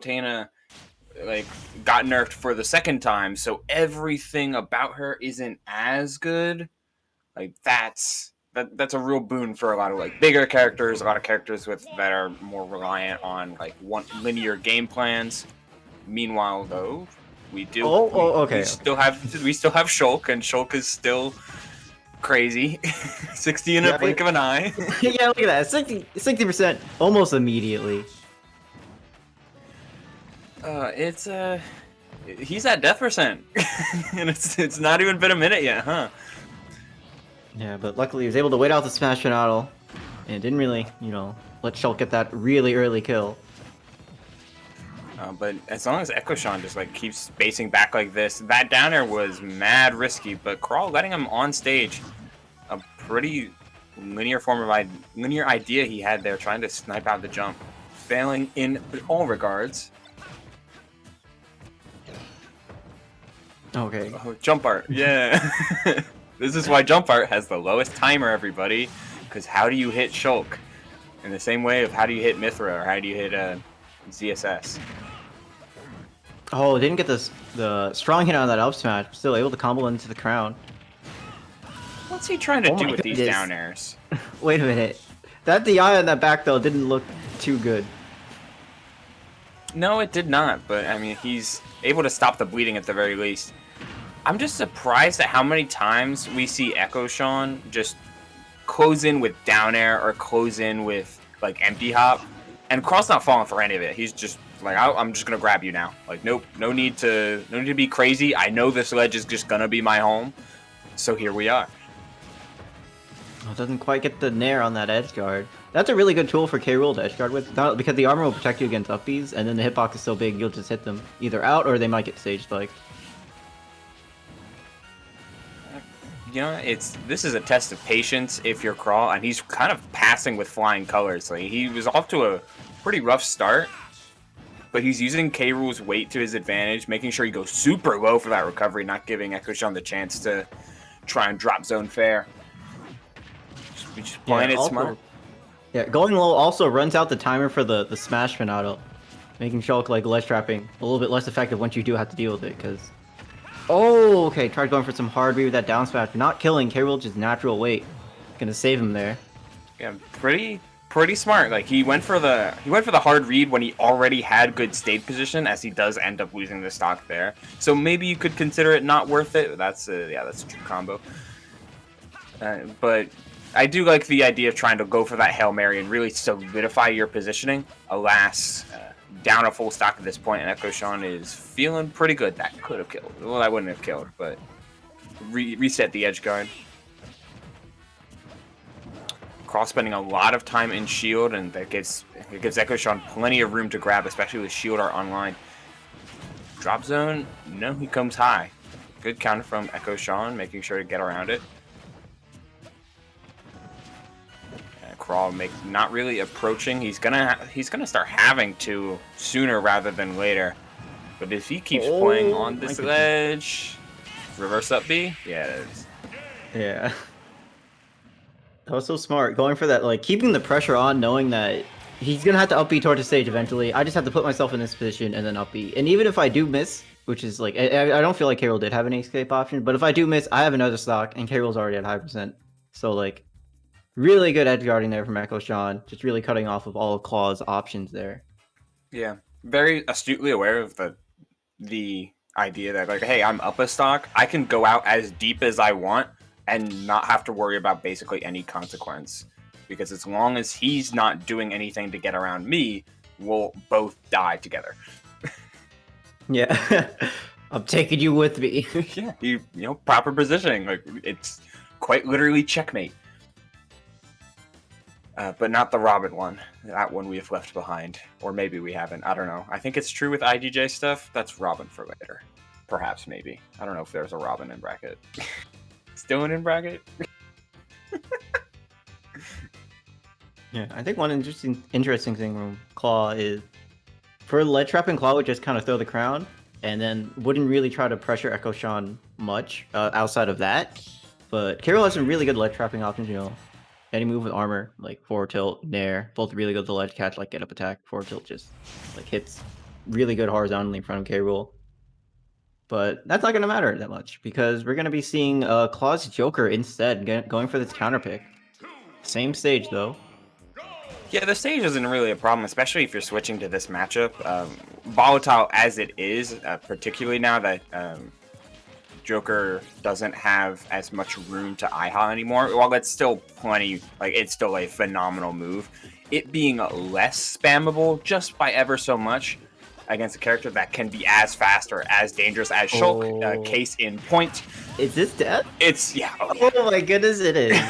Tana like got nerfed for the second time, so everything about her isn't as good. Like that's a real boon for a lot of like bigger characters, a lot of characters with that are more reliant on like one linear game plans. Meanwhile, though, we okay. we still have Shulk, and Shulk is still crazy. 60 in a blink of an eye. Yeah, look at that. 60% almost immediately. He's at death percent, and it's not even been a minute yet, huh? Yeah, but luckily he was able to wait out the Smash Finale, and didn't really, let Shulk get that really early kill. But as long as Echo Sean just like keeps spacing back like this, that down air was mad risky. But Craw letting him on stage, a pretty linear idea he had there, trying to snipe out the jump, failing in all regards. Okay. Oh, jump art, yeah. This is why jump art has the lowest timer, everybody. Because how do you hit Shulk? In the same way of how do you hit Mithra or how do you hit ZSS? Oh, didn't get the strong hit on that up smash. Still able to combo into the crown. What's he trying to do with these down airs? Wait a minute. That DI on that back though didn't look too good. No, it did not. But I mean, he's able to stop the bleeding at the very least. I'm just surprised at how many times we see Echo Sean just close in with down air or close in with like empty hop, and Craw's not falling for any of it. He's just like, I'm just gonna grab you now. Like, nope, no need to be crazy. I know this ledge is just gonna be my home, so here we are. Oh, doesn't quite get the nair on that edge guard. That's a really good tool for K-Rool to edge guard with, because the armor will protect you against up Bs, and then the hitbox is so big you'll just hit them either out or they might get stage spiked. You know, this is a test of patience if you're Craw, and he's kind of passing with flying colors. Like, he was off to a pretty rough start, but he's using K-Rool's weight to his advantage, making sure he goes super low for that recovery, not giving Echo Sean the chance to try and drop zone fair. Just playing it smart. Yeah, going low also runs out the timer for the Smash Finado, making Shulk like ledge trapping a little bit less effective once you do have to deal with it, because... Oh, okay, tried going for some hard read with that down smash, but not killing. K-Rool just natural weight. Gonna save him there. Yeah, pretty smart. Like, he went for the hard read when he already had good state position, as he does end up losing the stock there. So maybe you could consider it not worth it. That's a true combo. But I do like the idea of trying to go for that Hail Mary and really solidify your positioning. Alas, down a full stock at this point, and Echo Sean is feeling pretty good. That could have killed. Well, I wouldn't have killed, but reset the edge guard. Craw spending a lot of time in shield, and that gives Echo Sean plenty of room to grab, especially with shield art online. Drop zone, no, he comes high. Good counter from Echo Sean, making sure to get around it. Craw not really approaching. He's gonna start having to sooner rather than later. But if he keeps playing on this ledge, reverse up B, yeah, it is. Yeah. That was so smart. Going for that, like, keeping the pressure on, knowing that he's gonna have to up B toward the stage eventually. I just have to put myself in this position and then up B. And even if I do miss, which is like, I don't feel like K-Rool did have any escape option, but if I do miss, I have another stock, and K-Rool's already at high percent. So, like, really good edge guarding there from Echo Sean, just really cutting off of all of Claw's options there. Yeah, very astutely aware of the idea that, like, hey, I'm up a stock, I can go out as deep as I want and not have to worry about basically any consequence. Because as long as he's not doing anything to get around me, we'll both die together. Yeah, I'm taking you with me. Yeah, you know, proper positioning. Like, it's quite literally checkmate. But not the Robin one. That one we have left behind. Or maybe we haven't. I don't know. I think it's true with IDJ stuff. That's Robin for later. Perhaps, maybe. I don't know if there's a Robin in bracket. Still in bracket? Yeah, I think one interesting thing from Claw is, for ledge trapping, Claw would just kind of throw the crown, and then wouldn't really try to pressure Echo Sean much outside of that. But K-Rool has some really good ledge trapping options, you know. Any move with armor, like forward tilt, nair, both really good to ledge catch, like get up attack. Forward tilt just like hits really good horizontally in front of K-Rool. But that's not going to matter that much because we're going to be seeing Claw's Joker instead, going for this counter pick. Same stage though. Yeah, the stage isn't really a problem, especially if you're switching to this matchup. Volatile as it is, particularly now that Joker doesn't have as much room to IHA anymore. While it's still plenty, like it's still a phenomenal move, it being less spammable just by ever so much against a character that can be as fast or as dangerous as Shulk, case in point. Is this death? It's, yeah. Oh my goodness, it is.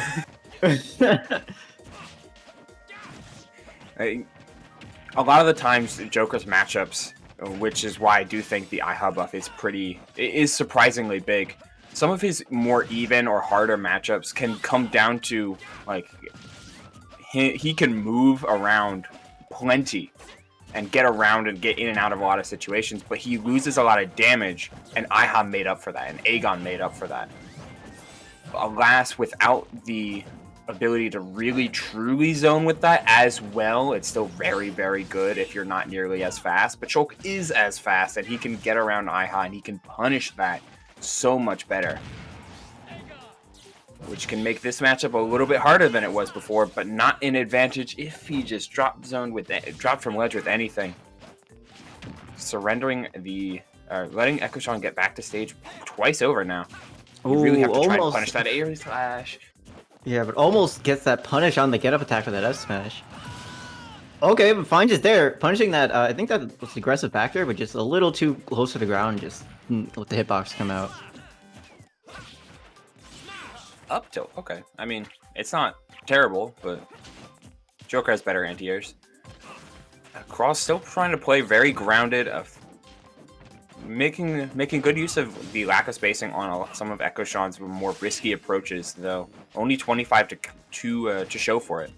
A lot of the times, Joker's matchups, which is why I do think the IHA buff is surprisingly big. Some of his more even or harder matchups can come down to, like, he can move around plenty and get around and get in and out of a lot of situations, but he loses a lot of damage, and IHA made up for that, and Aegon made up for that. Alas, without the ability to really truly zone with that as well, it's still very, very good if you're not nearly as fast. But Shulk is as fast, and he can get around IHA, and he can punish that so much better, which can make this matchup a little bit harder than it was before, but not an advantage if he just dropped from ledge with anything. Surrendering letting Echo Sean get back to stage twice over now. You really have to try to punish that air slash. Yeah, but almost gets that punish on the get-up attack with that F smash. Okay, but Fine just there. Punishing that, I think that was the aggressive factor, but just a little too close to the ground, just let the hitbox come out. Up tilt, okay. I mean, it's not terrible, but Joker has better anti-airs. Craw still trying to play very grounded, making good use of the lack of spacing on some of Echo Sean's more risky approaches, though. Only 25 to show for it.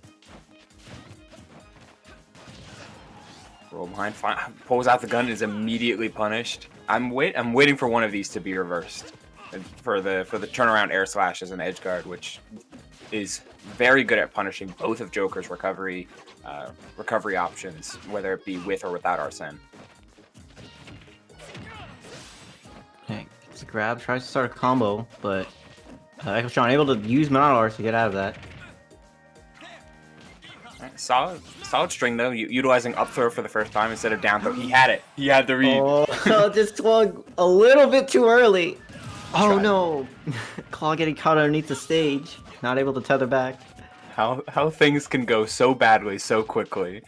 Roll behind, pulls out the gun, is immediately punished. I'm waiting for one of these to be reversed. For the turnaround air slash as an edge guard, which is very good at punishing both of Joker's recovery options, whether it be with or without Arsene. Okay, it's a grab, tries to start a combo, but Echo Sean able to use Monolars to get out of that. Right, solid string though, utilizing up throw for the first time instead of down throw. He had it. He had the read. Oh, just swung a little bit too early. Oh no! Claw getting caught underneath the stage, not able to tether back. How things can go so badly so quickly.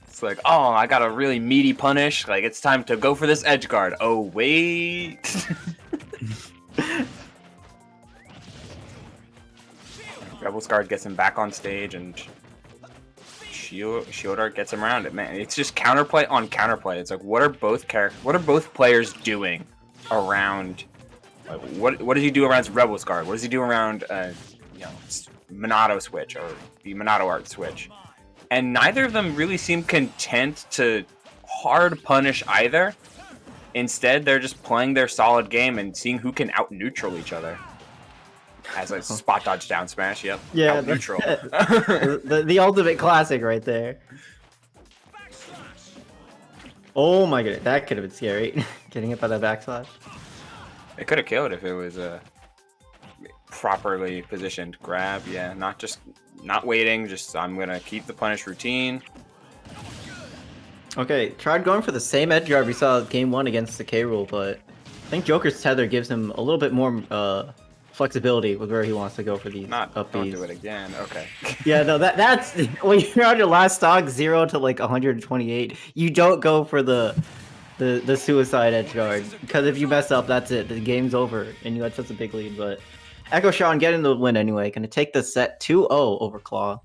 It's like, oh, I got a really meaty punish. Like, it's time to go for this edge guard. Oh, wait. Rebel's guard gets him back on stage, and Shield Art gets him around it. Man, it's just counterplay on counterplay. It's like, what are both players doing around? Like, what does he do around Rebel's guard? What does he do around Monado switch or the Monado Art switch? And neither of them really seem content to hard punish either. Instead, they're just playing their solid game and seeing who can out neutral each other. As a spot dodge down smash, yep. Yeah, out neutral. the ultimate classic right there. Oh my goodness, that could have been scary. Getting hit by that backslash. It could have killed if it was a properly positioned grab. Yeah, not waiting. Just I'm gonna keep the punish routine. Okay, tried going for the same edge guard we saw game 1 against the K-Rool, but I think Joker's tether gives him a little bit more flexibility with where he wants to go for these up Don't Bs. do it again. Okay. Yeah, no, that's when you're on your last stock 0 to like 128. You don't go for the suicide edge guard, because if you mess up, that's it. The game's over, and you had such a big lead. But Echo Sean getting the win anyway. Gonna take the set 2-0 over Claw.